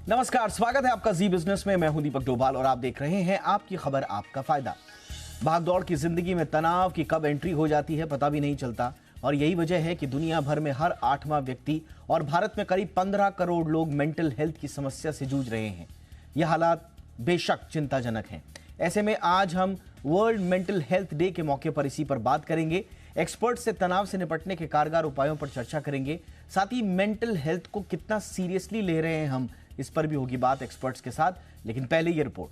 नमस्कार, स्वागत है आपका जी बिजनेस में। मैं हूं दीपक डोभाल और आप देख रहे हैं आपकी खबर आपका फायदा। भागदौड़ की जिंदगी में तनाव की कब एंट्री हो जाती है पता भी नहीं चलता और यही वजह है कि दुनिया भर में हर 8वां व्यक्ति और भारत में करीब 15 करोड़ लोग मेंटल हेल्थ की समस्या से जूझ रहे हैं। यह हालात बेशक चिंताजनक हैं। ऐसे में आज हम वर्ल्ड मेंटल हेल्थ डे के मौके पर इसी पर बात करेंगे। एक्सपर्ट से तनाव से निपटने के कारगर उपायों पर चर्चा करेंगे। साथ ही मेंटल हेल्थ को कितना सीरियसली ले रहे हैं हम, इस पर भी होगी बात एक्सपर्ट्स के साथ। लेकिन पहले ये रिपोर्ट।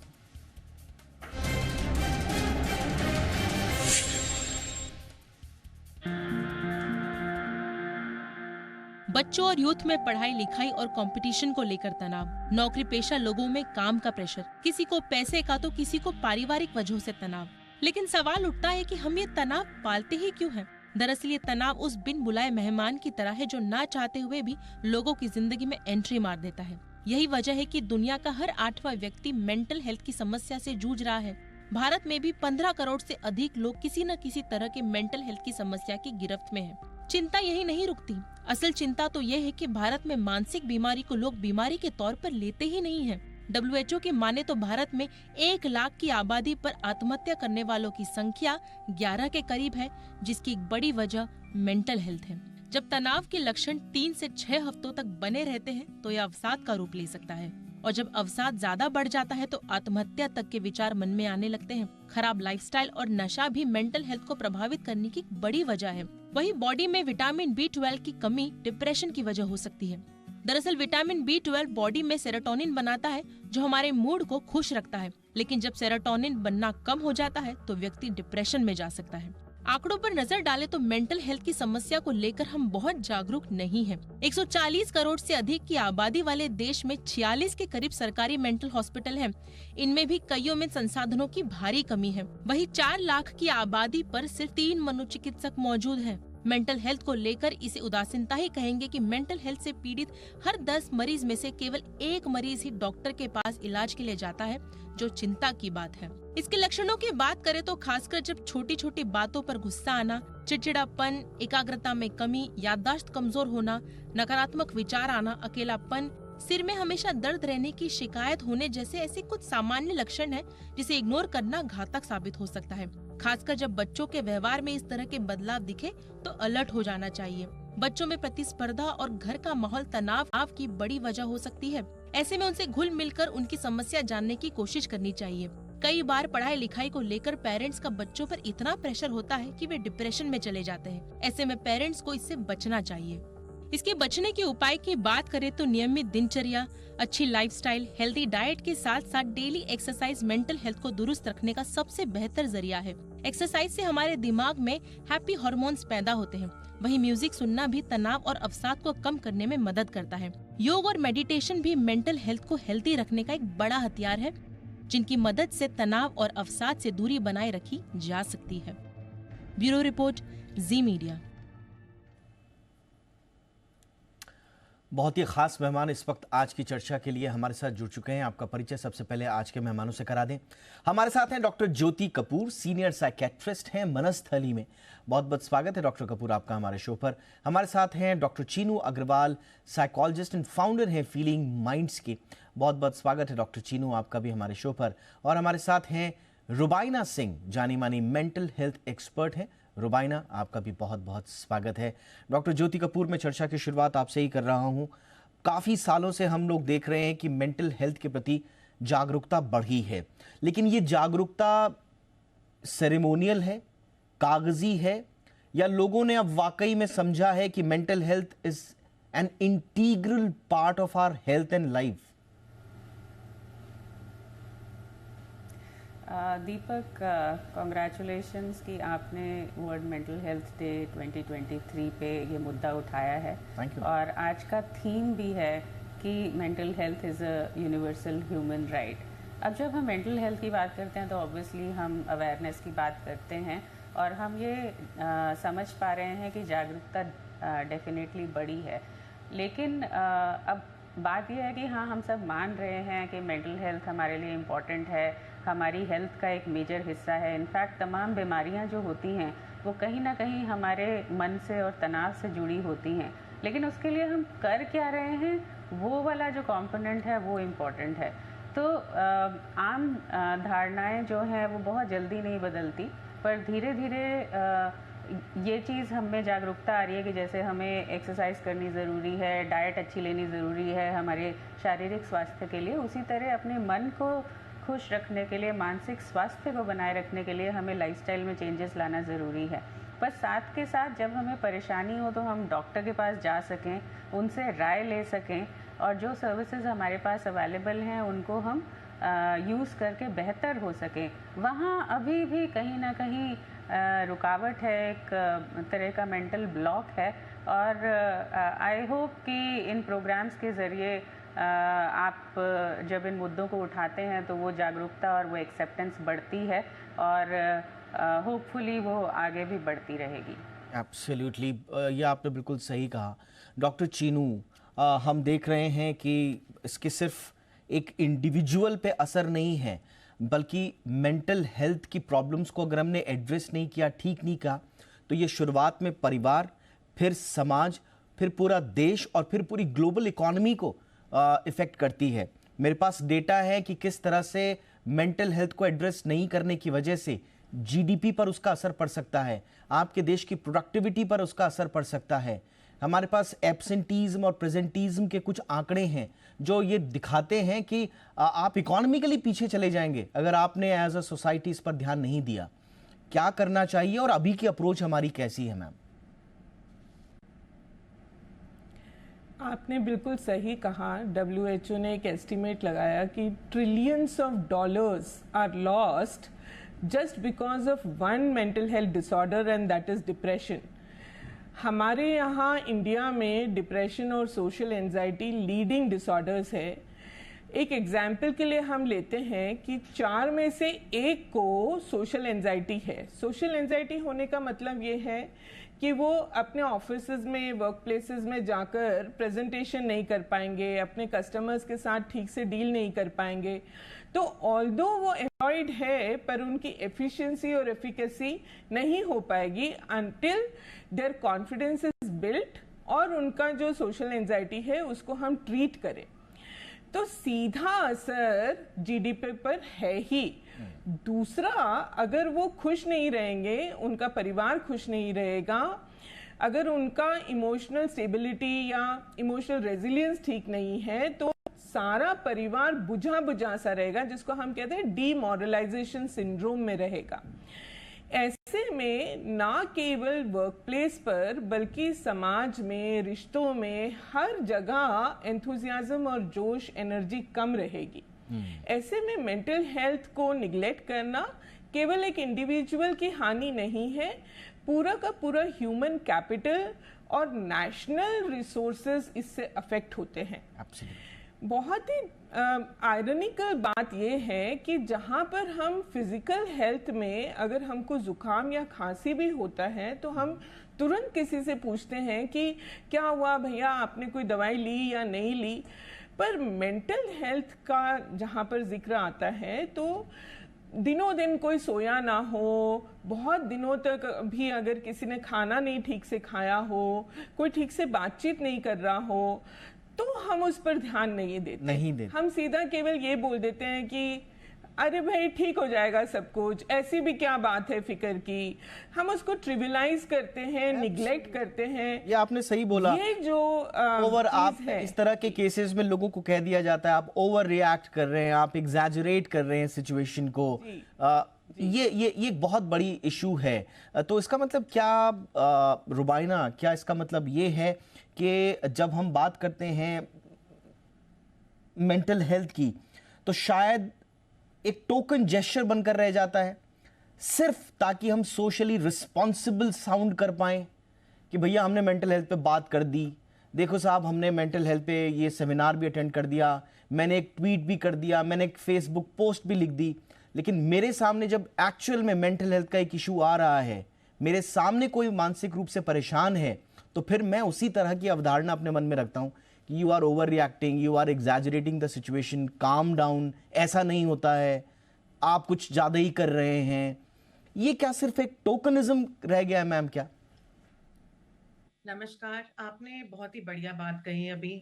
बच्चों और यूथ में पढ़ाई लिखाई और कंपटीशन को लेकर तनाव, नौकरी पेशा लोगों में काम का प्रेशर, किसी को पैसे का तो किसी को पारिवारिक वजहों से तनाव। लेकिन सवाल उठता है कि हम ये तनाव पालते ही क्यों हैं? दरअसल ये तनाव उस बिन बुलाए मेहमान की तरह है जो ना चाहते हुए भी लोगों की जिंदगी में एंट्री मार देता है। यही वजह है कि दुनिया का हर 8वां व्यक्ति मेंटल हेल्थ की समस्या से जूझ रहा है। भारत में भी 15 करोड़ से अधिक लोग किसी न किसी तरह के मेंटल हेल्थ की समस्या की गिरफ्त में हैं। चिंता यही नहीं रुकती। असल चिंता तो ये है कि भारत में मानसिक बीमारी को लोग बीमारी के तौर पर लेते ही नहीं हैं। WHO की माने तो भारत में 1 लाख की आबादी पर आत्महत्या करने वालों की संख्या 11 के करीब है, जिसकी एक बड़ी वजह मेंटल हेल्थ है। जब तनाव के लक्षण 3 से 6 हफ्तों तक बने रहते हैं तो यह अवसाद का रूप ले सकता है और जब अवसाद ज्यादा बढ़ जाता है तो आत्महत्या तक के विचार मन में आने लगते हैं। खराब लाइफस्टाइल और नशा भी मेंटल हेल्थ को प्रभावित करने की बड़ी वजह है। वही बॉडी में विटामिन B12 की कमी डिप्रेशन की वजह हो सकती है। दरअसल विटामिन B12 बॉडी में सेरोटोनिन बनाता है जो हमारे मूड को खुश रखता है, लेकिन जब सेरोटोनिन बनना कम हो जाता है तो व्यक्ति डिप्रेशन में जा सकता है। आंकड़ों पर नजर डालें तो मेंटल हेल्थ की समस्या को लेकर हम बहुत जागरूक नहीं हैं। 140 करोड़ से अधिक की आबादी वाले देश में 46 के करीब सरकारी मेंटल हॉस्पिटल हैं। इनमें भी कईयों में संसाधनों की भारी कमी है। वहीं 4 लाख की आबादी पर सिर्फ 3 मनोचिकित्सक मौजूद हैं। मेंटल हेल्थ को लेकर इसे उदासीनता ही कहेंगे कि मेंटल हेल्थ से पीड़ित हर 10 मरीज में से केवल 1 मरीज ही डॉक्टर के पास इलाज के लिए जाता है, जो चिंता की बात है। इसके लक्षणों की बात करें तो खासकर जब छोटी छोटी बातों पर गुस्सा आना, चिड़चिड़ापन, एकाग्रता में कमी, याददाश्त कमजोर होना, नकारात्मक विचार आना, अकेलापन, सिर में हमेशा दर्द रहने की शिकायत होने जैसे ऐसे कुछ सामान्य लक्षण हैं जिसे इग्नोर करना घातक साबित हो सकता है। खासकर जब बच्चों के व्यवहार में इस तरह के बदलाव दिखे तो अलर्ट हो जाना चाहिए। बच्चों में प्रतिस्पर्धा और घर का माहौल तनाव की बड़ी वजह हो सकती है। ऐसे में उनसे घुल मिलकर उनकी समस्या जानने की कोशिश करनी चाहिए। कई बार पढ़ाई लिखाई को लेकर पेरेंट्स का बच्चों पर इतना प्रेशर होता है कि वे डिप्रेशन में चले जाते हैं। ऐसे में पेरेंट्स को इससे बचना चाहिए। इसके बचने के उपाय की बात करें तो नियमित दिनचर्या, अच्छी लाइफस्टाइल, हेल्दी डाइट के साथ साथ डेली एक्सरसाइज मेंटल हेल्थ को दुरुस्त रखने का सबसे बेहतर जरिया है। एक्सरसाइज से हमारे दिमाग में हैप्पी हार्मोन्स पैदा होते हैं। वहीं म्यूजिक सुनना भी तनाव और अवसाद को कम करने में मदद करता है। योग और मेडिटेशन भी मेंटल हेल्थ को हेल्दी रखने का एक बड़ा हथियार है, जिनकी मदद से तनाव और अवसाद से दूरी बनाए रखी जा सकती है। ब्यूरो रिपोर्ट, जी मीडिया। बहुत ही खास मेहमान इस वक्त आज की चर्चा के लिए हमारे साथ जुड़ चुके हैं। आपका परिचय सबसे पहले आज के मेहमानों से करा दें। हमारे साथ हैं डॉक्टर ज्योति कपूर, सीनियर साइकेट्रिस्ट हैं मनस्थली में। बहुत बहुत स्वागत है डॉक्टर कपूर आपका हमारे शो पर। हमारे साथ हैं doctor Chinu Agarwal, psychologist and founder हैं फीलिंग माइंड्स के। बहुत बहुत स्वागत है डॉक्टर चीनू आपका भी हमारे शो पर। और हमारे साथ हैं रुबाइना सिंह, जानी मानी मेंटल हेल्थ एक्सपर्ट हैं। रुबाइना, आपका भी बहुत बहुत स्वागत है। डॉक्टर ज्योति कपूर, मैं चर्चा की शुरुआत आपसे ही कर रहा हूं। काफ़ी सालों से हम लोग देख रहे हैं कि मेंटल हेल्थ के प्रति जागरूकता बढ़ी है, लेकिन ये जागरूकता सेरेमोनियल है, कागजी है, या लोगों ने अब वाकई में समझा है कि mental health is an integral part of our health and life? Deepak, congratulations कि आपने वर्ल्ड मेंटल हेल्थ डे 2023 पे ये मुद्दा उठाया है। Thank you. और आज का थीम भी है कि mental health is a universal human right. अब जब हम मेंटल हेल्थ की बात करते हैं तो ऑब्वियसली हम अवेयरनेस की बात करते हैं और हम ये समझ पा रहे हैं कि जागरूकता डेफिनेटली बढ़ी है। लेकिन अब बात यह है कि हाँ, हम सब मान रहे हैं कि मेंटल हेल्थ हमारे लिए इम्पॉर्टेंट है, हमारी हेल्थ का एक मेजर हिस्सा है। इनफैक्ट तमाम बीमारियां जो होती हैं वो कहीं ना कहीं हमारे मन से और तनाव से जुड़ी होती हैं। लेकिन उसके लिए हम कर क्या रहे हैं वो वाला जो कंपोनेंट है वो इम्पॉर्टेंट है। तो आम धारणाएं जो हैं वो बहुत जल्दी नहीं बदलती, पर धीरे धीरे ये चीज़ हम में जागरूकता आ रही है कि जैसे हमें एक्सरसाइज करनी ज़रूरी है, डाइट अच्छी लेनी ज़रूरी है हमारे शारीरिक स्वास्थ्य के लिए, उसी तरह अपने मन को खुश रखने के लिए, मानसिक स्वास्थ्य को बनाए रखने के लिए हमें लाइफस्टाइल में चेंजेस लाना ज़रूरी है। पर साथ के साथ जब हमें परेशानी हो तो हम डॉक्टर के पास जा सकें, उनसे राय ले सकें, और जो सर्विसेज हमारे पास अवेलेबल हैं उनको हम यूज़ करके बेहतर हो सकें। वहाँ अभी भी कहीं ना कहीं रुकावट है, एक तरह का मेंटल ब्लॉक है, और आई होप कि इन प्रोग्राम्स के ज़रिए आप जब इन मुद्दों को उठाते हैं तो वो जागरूकता और वो एक्सेप्टेंस बढ़ती है, और होपफुली वो आगे भी बढ़ती रहेगी। एब्सोल्युटली, ये आपने बिल्कुल सही कहा। डॉक्टर चीनू, हम देख रहे हैं कि इसके सिर्फ एक इंडिविजुअल पे असर नहीं है, बल्कि मेंटल हेल्थ की प्रॉब्लम्स को अगर हमने एड्रेस नहीं किया, ठीक नहीं कहा, तो ये शुरुआत में परिवार, फिर समाज, फिर पूरा देश और फिर पूरी ग्लोबल इकोनॉमी को इफेक्ट करती है। मेरे पास डेटा है कि किस तरह से मेंटल हेल्थ को एड्रेस नहीं करने की वजह से जीडीपी पर उसका असर पड़ सकता है, आपके देश की प्रोडक्टिविटी पर उसका असर पड़ सकता है। हमारे पास एब्सेंटीज्म और प्रेजेंटीज्म के कुछ आंकड़े हैं जो ये दिखाते हैं कि आप इकोनॉमिकली पीछे चले जाएंगे अगर आपने एज अ सोसाइटी इस पर ध्यान नहीं दिया। क्या करना चाहिए और अभी की अप्रोच हमारी कैसी है मैम? आपने बिल्कुल सही कहा। WHO ने एक एस्टिमेट लगाया कि trillions of dollars are lost just because of one mental health disorder, and that is depression. हमारे यहाँ इंडिया में डिप्रेशन और सोशल एंजाइटी लीडिंग डिसऑर्डर्स है। एक एग्जाम्पल के लिए हम लेते हैं कि 4 में से 1 को सोशल एंजाइटी है। सोशल एंजाइटी होने का मतलब ये है कि वो अपने ऑफिसेज में, वर्क प्लेसेस में जाकर प्रेजेंटेशन नहीं कर पाएंगे, अपने कस्टमर्स के साथ ठीक से डील नहीं कर पाएंगे। तो ऑल्दो वो एम्प्लॉयड है, पर उनकी एफिशिएंसी और एफिकेसी नहीं हो पाएगी until there confidence is built और उनका जो सोशल एंजाइटी है उसको हम ट्रीट करें। तो सीधा असर जीडीपी पर है ही। दूसरा, अगर वो खुश नहीं रहेंगे, उनका परिवार खुश नहीं रहेगा, अगर उनका इमोशनल स्टेबिलिटी या इमोशनल रेजिलियंस ठीक नहीं है, तो सारा परिवार बुझा बुझा सा रहेगा, जिसको हम कहते हैं डीमोरलाइजेशन सिंड्रोम में रहेगा। ऐसे में ना केवल वर्क प्लेस पर बल्कि समाज में, रिश्तों में, हर जगह एंथुजियाज्म और जोश, एनर्जी कम रहेगी। ऐसे में मेंटल हेल्थ को निग्लेक्ट करना केवल एक इंडिविजुअल की हानि नहीं है, पूरा का पूरा ह्यूमन कैपिटल और नेशनल रिसोर्सेज इससे अफेक्ट होते हैं। बहुत ही आयरनिकल बात यह है कि जहाँ पर हम फिजिकल हेल्थ में अगर हमको जुकाम या खांसी भी होता है तो हम तुरंत किसी से पूछते हैं कि क्या हुआ भैया, आपने कोई दवाई ली या नहीं ली। पर मेंटल हेल्थ का जहाँ पर जिक्र आता है तो दिनों दिन कोई सोया ना हो, बहुत दिनों तक भी अगर किसी ने खाना नहीं ठीक से खाया हो, कोई ठीक से बातचीत नहीं कर रहा हो, तो हम उस पर ध्यान नहीं देते। हम सीधा केवल ये बोल देते हैं कि अरे भाई ठीक हो जाएगा सब कुछ, ऐसी भी क्या बात है फिक्र की। हम उसको ट्रिविलाइज करते हैं, निग्लेक्ट करते हैं। ये आपने सही बोला। ये जो ओवर, आप इस तरह के केसेस में लोगों को कह दिया जाता है आप ओवर रिएक्ट कर रहे हैं, आप एग्जैजरेट कर रहे हैं सिचुएशन को। ये एक बहुत बड़ी इशू है। तो इसका मतलब क्या रुबाइना, क्या इसका मतलब ये है कि जब हम बात करते हैं मेंटल हेल्थ की तो शायद एक टोकन जेस्चर बनकर रह जाता है, सिर्फ ताकि हम सोशली रिस्पॉन्सिबल साउंड कर पाएं कि भैया हमने मेंटल हेल्थ पे बात कर दी, देखो साहब हमने मेंटल हेल्थ पे ये सेमिनार भी अटेंड कर दिया, मैंने एक ट्वीट भी कर दिया, मैंने एक फेसबुक पोस्ट भी लिख दी। लेकिन मेरे सामने जब एक्चुअल में मेंटल हेल्थ का एक इशू आ रहा है, मेरे सामने कोई मानसिक रूप से परेशान है, तो फिर मैं उसी तरह की अवधारणा अपने मन में रखता हूं कि you are overreacting, you are exaggerating the situation, calm down, ऐसा नहीं होता है, आप कुछ ज्यादा ही कर रहे हैं। ये क्या सिर्फ एक टोकनिज्म रह गया है मैम क्या? नमस्कार, आपने बहुत ही बढ़िया बात कही अभी।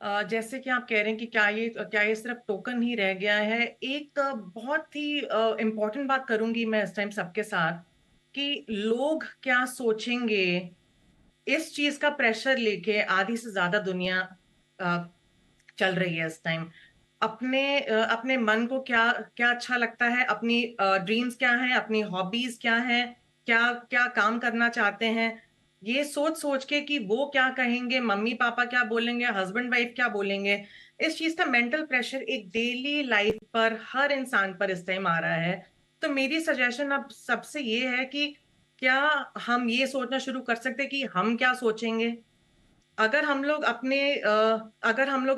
जैसे कि आप कह रहे हैं कि क्या ये सिर्फ टोकन ही रह गया है। एक बहुत ही इम्पोर्टेंट बात करूँगी मैं इस टाइम सबके साथ कि लोग क्या सोचेंगे, इस चीज़ का प्रेशर लेके आधी से ज़्यादा दुनिया अ, चल रही है इस टाइम। अपने मन को क्या क्या अच्छा लगता है, अपनी ड्रीम्स क्या हैं, अपनी हॉबीज़ क्या हैं, क्या क्या काम करना चाहते हैं, ये सोच-सोच के कि वो क्या कहेंगे, मम्मी-पापा क्या बोलेंगे, हस्बैंड-वाइफ क्या बोलेंगे, इस चीज़ का मेंटल प्रेशर एक डेली लाइफ पर हर इंसान पर इस टाइम आ रहा है। तो मेरी सजेशन अब सबसे ये है कि क्या हम ये सोचना शुरू कर सकते हैं कि हम क्या सोचेंगे? अगर हम लोग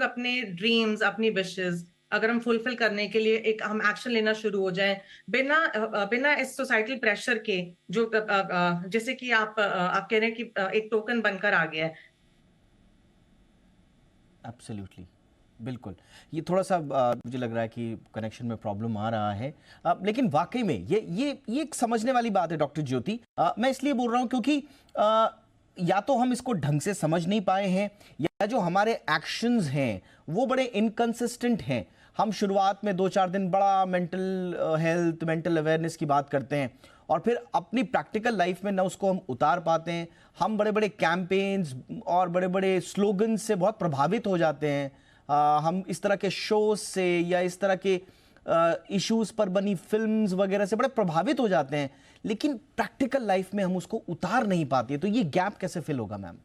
अपने ड्रीम्स, अपनी विशेज़ अगर हम फुलफ़िल करने के लिए एक हम एक्शन लेना शुरू हो जाएँ, बिना इस सोसाइटल प्रेशर के जैसे कि आप कह रहे हैं कि एक टोकन बनकर आ गया है। एब्सोल्युटली, बिल्कुल। ये थोड़ा-सा मुझे लग रहा है कि कनेक्शन में प्रॉब्लम आ रहा है। लेकिन वाक़ई में ये एक समझने वाली बात है डॉक्टर ज्योति। मैं इसलिए बोल रहा हूँ क्योंकि या तो हम इसको ढंग से समझ नहीं पाए हैं या जो हमारे एक्शंस हैं, वो बड़े इनकंसिस्टेंट हैं। हम शुरुआत में 2-4 दिन बड़ा मेंटल हेल्थ, मेंटल अवेयरनेस की बात करते हैं और फिर अपनी प्रैक्टिकल लाइफ में ना उसको हम उतार पाते हैं। हम बड़े-बड़े कैंपेन्स और बड़े-बड़े स्लोगन से बहुत प्रभावित हो जाते हैं। हम इस तरह के शोज से या इस तरह के इश्यूज पर बनी फिल्म्स वगैरह से बड़े प्रभावित हो जाते हैं, लेकिन प्रैक्टिकल लाइफ में हम उसको उतार नहीं पाते। तो ये गैप कैसे फिल होगा मैम?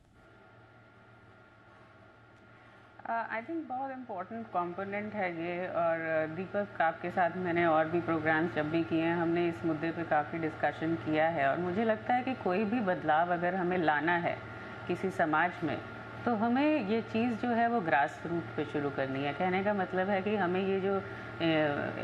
आई थिंक बहुत इम्पोर्टेंट कंपोनेंट है ये। और दीपक, आपके साथ मैंने और भी प्रोग्राम्स जब भी किए हैं, हमने इस मुद्दे पे काफ़ी डिस्कशन किया है। और मुझे लगता है कि कोई भी बदलाव अगर हमें लाना है किसी समाज में, तो हमें ये चीज़ जो है वो ग्रास रूट पे शुरू करनी है। कहने का मतलब है कि हमें ये जो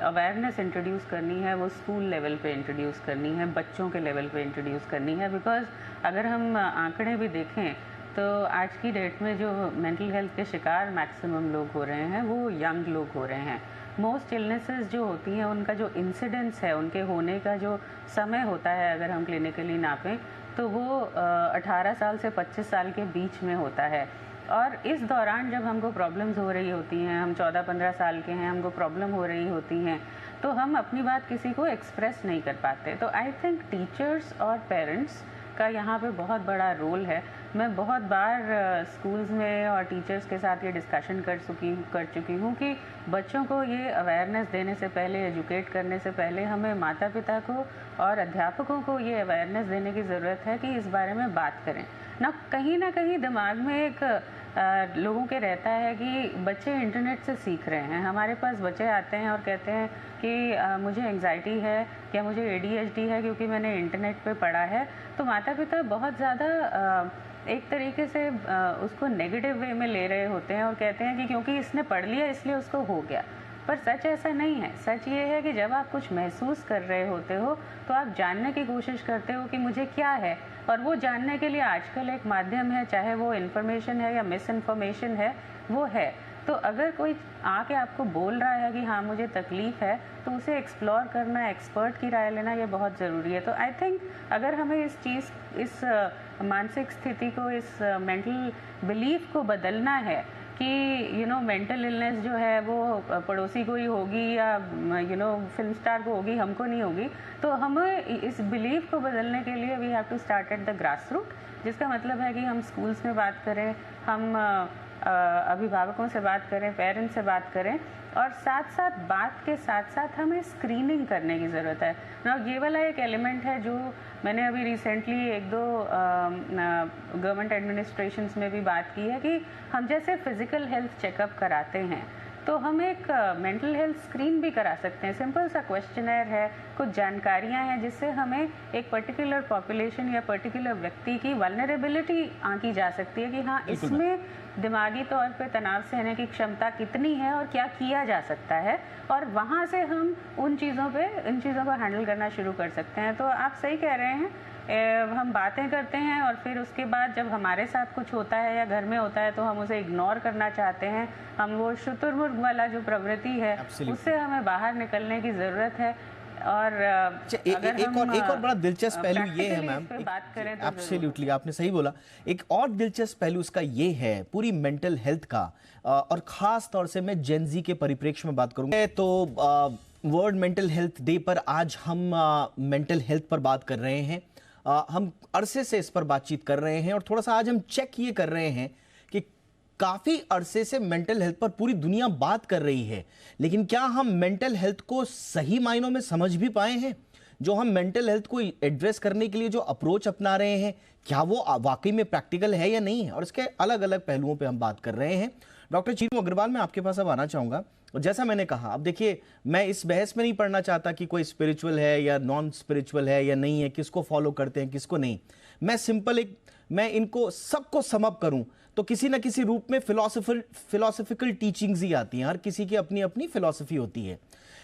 अवेयरनेस इंट्रोड्यूस करनी है वो स्कूल लेवल पे इंट्रोड्यूस करनी है, बच्चों के लेवल पे इंट्रोड्यूस करनी है। बिकॉज़ अगर हम आंकड़े भी देखें तो आज की डेट में जो मेंटल हेल्थ के शिकार मैक्सिमम लोग हो रहे हैं वो यंग लोग हो रहे हैं। मोस्ट इलनेसेस जो होती हैं उनका जो इंसिडेंस है, उनके होने का जो समय होता है, अगर हम क्लिनिकली नापें तो वो 18 साल से 25 साल के बीच में होता है। और इस दौरान जब हमको प्रॉब्लम्स हो रही होती हैं, हम 14-15 साल के हैं, हमको प्रॉब्लम हो रही होती हैं, तो हम अपनी बात किसी को एक्सप्रेस नहीं कर पाते। तो आई थिंक टीचर्स और पेरेंट्स का यहाँ पे बहुत बड़ा रोल है। मैं बहुत बार स्कूल्स में और टीचर्स के साथ ये डिस्कशन कर चुकी हूँ कि बच्चों को ये अवेयरनेस देने से पहले, एजुकेट करने से पहले हमें माता पिता को और अध्यापकों को ये अवेयरनेस देने की ज़रूरत है कि इस बारे में बात करें। ना कहीं दिमाग में एक लोगों के रहता है कि बच्चे इंटरनेट से सीख रहे हैं। हमारे पास बच्चे आते हैं और कहते हैं कि मुझे एंग्जाइटी है या मुझे ADHD है क्योंकि मैंने इंटरनेट पे पढ़ा है। तो माता पिता बहुत ज़्यादा एक तरीके से उसको नेगेटिव वे में ले रहे होते हैं और कहते हैं कि क्योंकि इसने पढ़ लिया इसलिए उसको हो गया। पर सच ऐसा नहीं है। सच ये है कि जब आप कुछ महसूस कर रहे होते हो तो आप जानने की कोशिश करते हो कि मुझे क्या है, और वो जानने के लिए आजकल एक माध्यम है, चाहे वो इन्फॉर्मेशन है या मिस इन्फॉर्मेशन है, वो है। तो अगर कोई आके आपको बोल रहा है कि हाँ मुझे तकलीफ़ है, तो उसे एक्सप्लोर करना, एक्सपर्ट की राय लेना, ये बहुत ज़रूरी है। तो आई थिंक अगर हमें इस मानसिक स्थिति को, इस मेंटल बिलीफ को बदलना है कि मेंटल इलनेस जो है वो पड़ोसी को ही होगी या फिल्म स्टार को होगी, हमको नहीं होगी। तो हमें इस बिलीफ को बदलने के लिए we have to start at the grass root, जिसका मतलब है कि हम स्कूल्स में बात करें, हम अभिभावकों से बात करें, पेरेंट्स से बात करें, और बात के साथ साथ हमें स्क्रीनिंग करने की ज़रूरत है ना। ये वाला एक एलिमेंट है जो मैंने अभी रिसेंटली 1-2 गवर्नमेंट एडमिनिस्ट्रेशंस में भी बात की है कि हम जैसे फिज़िकल हेल्थ चेकअप कराते हैं तो हम एक मेंटल हेल्थ स्क्रीन भी करा सकते हैं। सिंपल सा क्वेश्चनर है, कुछ जानकारियां हैं जिससे हमें एक पर्टिकुलर पॉपुलेशन या पर्टिकुलर व्यक्ति की वल्नरेबिलिटी आंकी जा सकती है कि हाँ इसमें दिमागी तौर पे तनाव सहने की क्षमता कितनी है और क्या किया जा सकता है, और वहाँ से हम इन चीज़ों को हैंडल करना शुरू कर सकते हैं। तो आप सही कह रहे हैं, हम बातें करते हैं और फिर उसके बाद जब हमारे साथ कुछ होता है या घर में होता है तो हम उसे इग्नोर करना चाहते हैं। हम वो शुतुरमुर्ग वाला जो प्रवृत्ति है उससे हमें बाहर निकलने की ज़रूरत है। और अगर एक और बड़ा दिलचस्प पहलू ये है practically मैम, इस पे बात करें तो एब्सोल्युटली आपने सही बोला। एक और दिलचस्प पहलू इसका ये है पूरी मेंटल हेल्थ का, और खास तौर से मैं जेनजी के परिप्रेक्ष्य में बात करूंगा। तो वर्ल्ड मेंटल हेल्थ डे पर आज हम मेंटल हेल्थ पर बात कर रहे हैं। हम अरसे से इस पर बातचीत कर रहे हैं और थोड़ा सा आज हम चेक ये कर रहे हैं कि काफी अरसे से मेंटल हेल्थ पर पूरी दुनिया बात कर रही है, लेकिन क्या हम मेंटल हेल्थ को सही मायनों में समझ भी पाए हैं? जो हम मेंटल हेल्थ को एड्रेस करने के लिए जो अप्रोच अपना रहे हैं, क्या वो वाकई में प्रैक्टिकल है या नहीं है? और इसके अलग अलग पहलुओं पे हम बात कर रहे हैं। डॉक्टर चीनू अग्रवाल, मैं आपके पास अब आना चाहूंगा। और जैसा मैंने कहा, अब देखिए, मैं इस बहस में नहीं पढ़ना चाहता कि कोई स्पिरिचुअल है या नॉन स्पिरिचुअल है या नहीं है, किसको फॉलो करते हैं किसको नहीं। मैं सिंपल मैं इनको सबको सम अप करूं तो किसी ना किसी रूप में फिलोसफिकल टीचिंग्स ही आती हैं। हर किसी की अपनी अपनी फिलॉसफी होती है,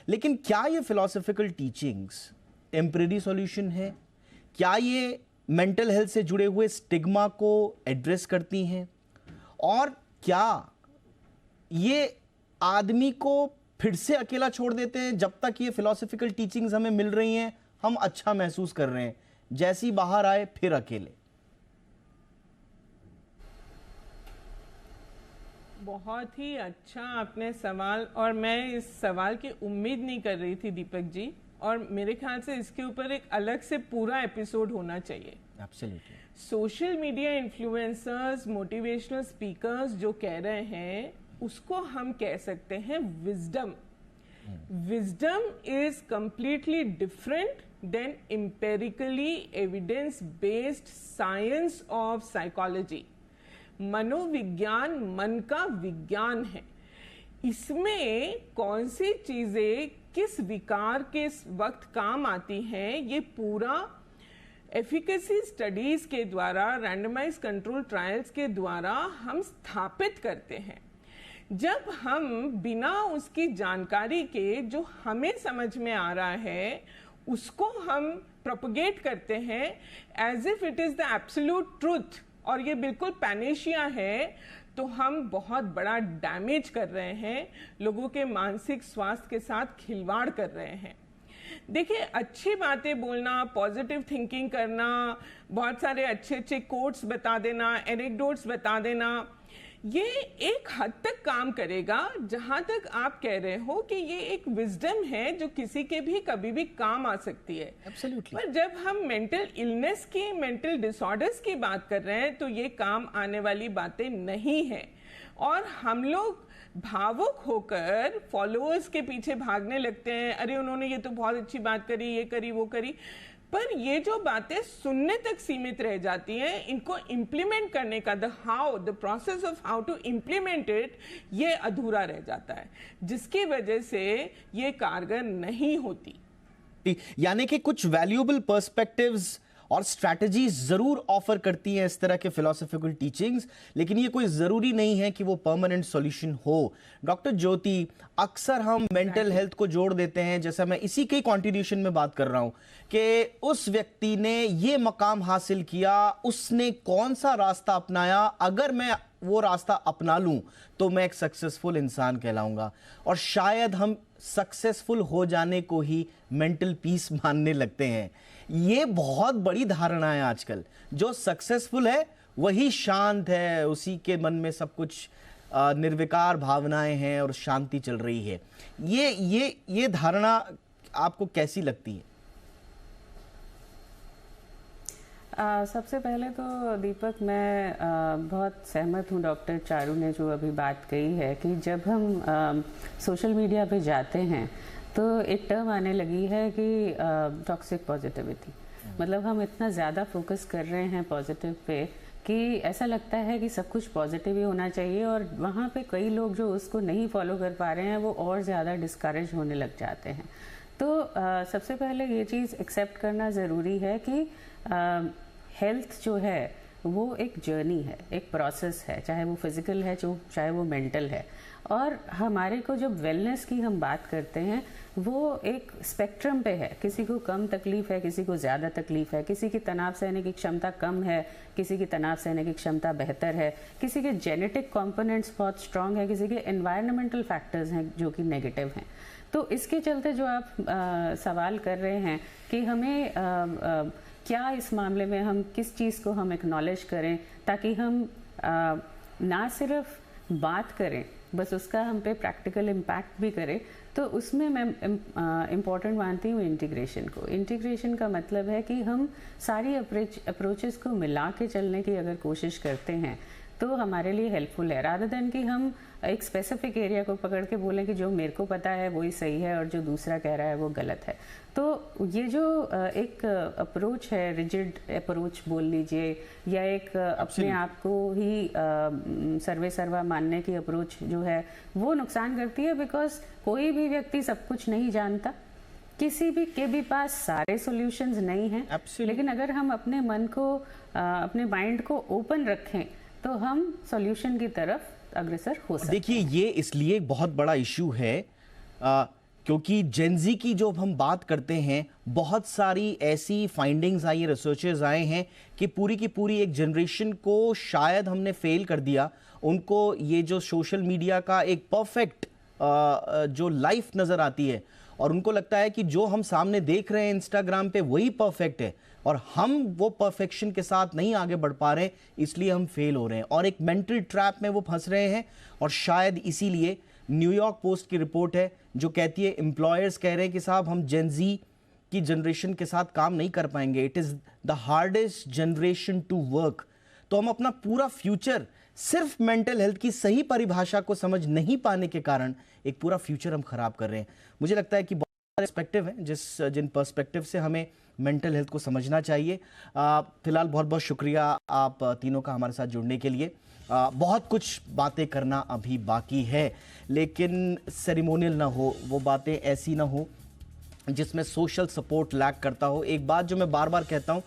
लेकिन क्या ये फिलोसफिकल टीचिंग्स टेम्परेरी सॉल्यूशन है? क्या ये मेंटल हेल्थ से जुड़े हुए स्टिग्मा को एड्रेस करती हैं? और क्या ये आदमी को फिर से अकेला छोड़ देते हैं? जब तक ये फिलोसफिकल टीचिंग्स हमें मिल रही हैं, हम अच्छा महसूस कर रहे हैं, जैसे ही बाहर आए फिर अकेले। बहुत ही अच्छा आपने सवाल, और मैं इस सवाल की उम्मीद नहीं कर रही थी दीपक जी, और मेरे ख्याल से इसके ऊपर एक अलग से पूरा एपिसोड होना चाहिए। Absolutely. Social media influencers, motivational speakers जो कह रहे हैं, उसको हम कह सकते हैं wisdom. Wisdom is completely different than empirically evidence based science of psychology. मनोविज्ञान मन का विज्ञान है। इसमें कौन सी चीजें किस विकार के वक्त काम आती हैं, ये पूरा एफिकेसी स्टडीज के द्वारा, रैंडमाइज कंट्रोल ट्रायल्स के द्वारा हम स्थापित करते हैं। जब हम बिना उसकी जानकारी के, जो हमें समझ में आ रहा है, उसको हम प्रोपगेट करते हैं as if it is the absolute truth, और ये बिल्कुल पैनेशिया है, तो हम बहुत बड़ा डैमेज कर रहे हैं, लोगों के मानसिक स्वास्थ्य के साथ खिलवाड़ कर रहे हैं। देखिए, अच्छी बातें बोलना, पॉजिटिव थिंकिंग करना, बहुत सारे अच्छे अच्छे कोट्स बता देना, एनेक्डोट्स बता देना, ये एक हद तक काम करेगा, जहां तक आप कह रहे हो कि ये एक विजडम है जो किसी के भी कभी भी काम आ सकती है। Absolutely. पर जब हम मेंटल इलनेस की, मेंटल डिसऑर्डर्स की बात कर रहे हैं, तो ये काम आने वाली बातें नहीं है। और हम लोग भावुक होकर फॉलोअर्स के पीछे भागने लगते हैं, अरे उन्होंने ये तो बहुत अच्छी बात करी, ये करी वो करी, पर ये जो बातें सुनने तक सीमित रह जाती हैं, इनको इम्प्लीमेंट करने का the process of how to implement it, ये अधूरा रह जाता है, जिसकी वजह से ये कारगर नहीं होती। यानी कि कुछ वैल्यूएबल पर्सपेक्टिव्स और स्ट्रैटेजीज जरूर ऑफर करती हैं इस तरह के फिलोसॉफिकल टीचिंग्स, लेकिन ये कोई जरूरी नहीं है कि वो परमानेंट सॉल्यूशन हो। डॉक्टर ज्योति, अक्सर हम मेंटल हेल्थ को जोड़ देते हैं, जैसा मैं इसी के कंटिन्यूशन में बात कर रहा हूं, कि उस व्यक्ति ने ये मकाम हासिल किया, उसने कौन सा रास्ता अपनाया, अगर मैं वो रास्ता अपना लूं तो मैं एक सक्सेसफुल इंसान कहलाऊंगा। और शायद हम सक्सेसफुल हो जाने को ही मेंटल पीस मानने लगते हैं। ये बहुत बड़ी धारणा है आजकल। जो सक्सेसफुल है वही शांत है, उसी के मन में सब कुछ निर्विकार भावनाएं हैं और शांति चल रही है। ये धारणा आपको कैसी लगती है? सबसे पहले तो दीपक, मैं बहुत सहमत हूँ डॉक्टर चारू ने जो अभी बात कही है कि जब हम सोशल मीडिया पे जाते हैं तो एक टर्म आने लगी है कि टॉक्सिक पॉजिटिविटी। मतलब हम इतना ज़्यादा फोकस कर रहे हैं पॉजिटिव पे कि ऐसा लगता है कि सब कुछ पॉजिटिव ही होना चाहिए, और वहाँ पे कई लोग जो उसको नहीं फॉलो कर पा रहे हैं वो और ज़्यादा डिस्करेज होने लग जाते हैं। तो सबसे पहले ये चीज़ एक्सेप्ट करना ज़रूरी है कि हेल्थ जो है वो एक जर्नी है, एक प्रोसेस है, चाहे वो फिजिकल है चाहे वो मेंटल है। और हमारे को जब वेलनेस की हम बात करते हैं वो एक स्पेक्ट्रम पे है, किसी को कम तकलीफ है, किसी को ज़्यादा तकलीफ है, किसी की तनाव सहने की क्षमता कम है, किसी की तनाव सहने की क्षमता बेहतर है, किसी के जेनेटिक कंपोनेंट्स बहुत स्ट्रांग है, किसी के एनवायरमेंटल फैक्टर्स हैं जो कि नेगेटिव हैं। तो इसके चलते जो आप सवाल कर रहे हैं कि हमें क्या इस मामले में हम किस चीज़ को हम एक्नॉलेज करें ताकि हम ना सिर्फ बात करें बस उसका हम पे प्रैक्टिकल इम्पैक्ट भी करें, तो उसमें मैं इम्पॉर्टेंट मानती हूँ इंटीग्रेशन को। इंटीग्रेशन का मतलब है कि हम सारी अप्रोचेस को मिला के चलने की अगर कोशिश करते हैं तो हमारे लिए हेल्पफुल है, रादर देन कि हम एक स्पेसिफिक एरिया को पकड़ के बोलें कि जो मेरे को पता है वही सही है और जो दूसरा कह रहा है वो गलत है। तो ये जो एक अप्रोच है, रिजिड अप्रोच बोल लीजिए, या एक अपने आप को ही सर्वे सर्वा मानने की अप्रोच जो है वो नुकसान करती है, बिकॉज कोई भी व्यक्ति सब कुछ नहीं जानता, किसी भी के भी पास सारे सॉल्यूशंस नहीं हैं। लेकिन अगर हम अपने मन को अपने माइंड को ओपन रखें तो हम सॉल्यूशन की तरफ अग्रसर हो सकते हैं। देखिए, ये इसलिए बहुत बड़ा इशू है क्योंकि जेनजी की जो हम बात करते हैं, बहुत सारी ऐसी फाइंडिंग्स आई, रिसर्चेस आए हैं कि पूरी की पूरी एक जनरेशन को शायद हमने फेल कर दिया। उनको ये जो सोशल मीडिया का एक परफेक्ट जो लाइफ नज़र आती है और उनको लगता है कि जो हम सामने देख रहे हैं इंस्टाग्राम पे वही परफेक्ट है और हम वो परफेक्शन के साथ नहीं आगे बढ़ पा रहे, इसलिए हम फेल हो रहे हैं और एक मेंटल ट्रैप में वो फंस रहे हैं। और शायद इसीलिए न्यूयॉर्क पोस्ट की रिपोर्ट है जो कहती है, एम्प्लॉयर्स कह रहे हैं कि साहब हम जेनजी की जनरेशन के साथ काम नहीं कर पाएंगे, it is the hardest generation to work. तो हम अपना पूरा फ्यूचर सिर्फ मेंटल हेल्थ की सही परिभाषा को समझ नहीं पाने के कारण एक पूरा फ्यूचर हम खराब कर रहे हैं। मुझे लगता है कि बहुत सारे पर्सपेक्टिव हैं जिन पर्सपेक्टिव से हमें मेंटल हेल्थ को समझना चाहिए। फिलहाल बहुत बहुत शुक्रिया आप तीनों का हमारे साथ जुड़ने के लिए। बहुत कुछ बातें करना अभी बाकी है, लेकिन सेरेमोनियल ना हो, वो बातें ऐसी ना हो जिसमें सोशल सपोर्ट लैक करता हो। एक बात जो मैं बार बार कहता हूँ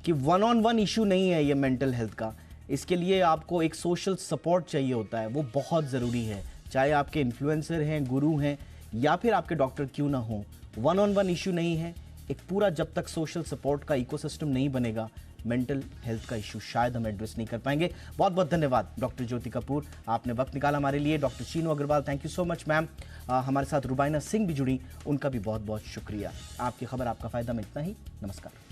कि वन ऑन वन इशू नहीं है ये मेंटल हेल्थ का, इसके लिए आपको एक सोशल सपोर्ट चाहिए होता है, वो बहुत ज़रूरी है। चाहे आपके इन्फ्लुएंसर हैं, गुरु हैं या फिर आपके डॉक्टर क्यों ना हो, वन ऑन वन इशू नहीं है। एक पूरा जब तक सोशल सपोर्ट का इकोसिस्टम नहीं बनेगा, मेंटल हेल्थ का इशू शायद हम एड्रेस नहीं कर पाएंगे। बहुत बहुत धन्यवाद डॉक्टर ज्योति कपूर, आपने वक्त निकाला हमारे लिए। Doctor Sheenu Agarwal, thank you so much ma'am. हमारे साथ रुबाइना सिंह भी जुड़ी, उनका भी बहुत बहुत शुक्रिया। आपकी खबर आपका फ़ायदा में इतना ही। नमस्कार।